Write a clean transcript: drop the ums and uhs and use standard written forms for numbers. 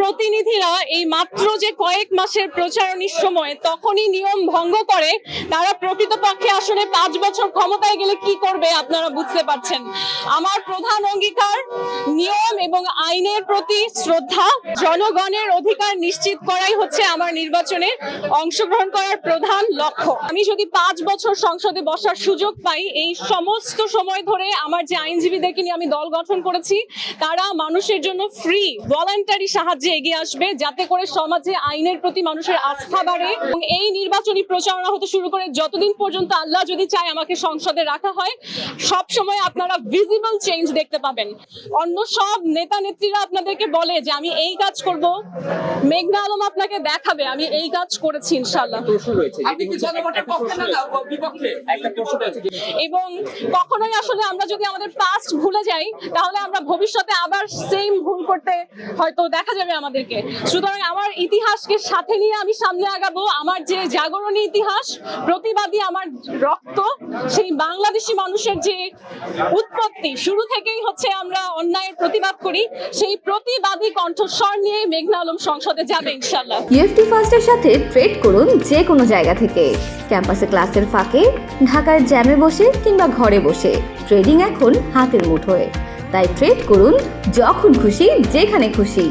প্রতিনিধিরা এই মাত্র যে কয়েক মাসের প্রচারণীর সময় তখনই নিয়ম ভঙ্গ করে, তারা প্রকৃতপক্ষে আসলে 5 বছর ক্ষমতায় গেলে কি করবে আপনারা বুঝতে পারছেন। আমার প্রধান অঙ্গীকার নিয়ম এবং আইনের প্রতি শ্রদ্ধা, জনগণের অধিকার নিশ্চিত করাই হচ্ছে আমার নির্বাচনে অংশগ্রহণ করার প্রধান লক্ষ্য। আমি যদি 5 বছর সংসদে বসার সুযোগ পাই, এই সমস্ত সময় ধরে আমার যে আইনজীবীদেরকে নিয়ে আমি দল গঠন করেছি, তারা মানুষের জন্য ফ্রি ভলান্টারি সাহায্যে এগিয়ে আসবে, যাতে করে সমাজে আইনের প্রতি মানুষের আস্থা বাড়ে। এবং এই নির্বাচনী প্রচারণা হতে শুরু করে যতদিন পর্যন্ত আল্লাহ যদি চায় আমাকে সংসদে রাখা হয়, সব সময় আপনারা ভিজিবল চেঞ্জ দেখতে পাবেন। অন্য সব নেতা নেত্রীরা আপনাদেরকে বলে যে আমি এই কাজ করব, মেঘনা আলম আপনাকে দেখাবে আমি এই কাজ করেছি ইনশাআল্লাহ। এবং কখনোই আসলে আমরা যদি আমাদের পাস্ট ভুলে যাই, তাহলে আমরা ভবিষ্যতে আবার সেম ভুল করতে হয়তো দেখা যাবে আমাদেরকে। সুতরাং আমার ইতিহাসকে সাথে নিয়ে আমি সামনে আগাবো। আমার যে জাগরণী ইতিহাস, প্রতিবাদী আমার রক্ত, সেই বাংলাদেশি মানুষের যে উৎপত্তি, শুরু থেকেই হচ্ছে আমরা অন্যায়ের প্রতিবাদ করি, সেই প্রতিবাদী কণ্ঠস্বর নিয়ে মেঘনা আলম সংসদে যাবে ইনশাআল্লাহ। ইউএফটি ফার্স্টের সাথে ট্রেড করুন যে কোনো জায়গা থেকে, ক্যাম্পাসে ক্লাসের ফাঁকে, ঢাকার জ্যামে বসে কিংবা ঘরে বসে। ট্রেডিং এখন হাতের মুঠোয়, তাই ট্রেড করুন যখন খুশি যেখানে খুশি।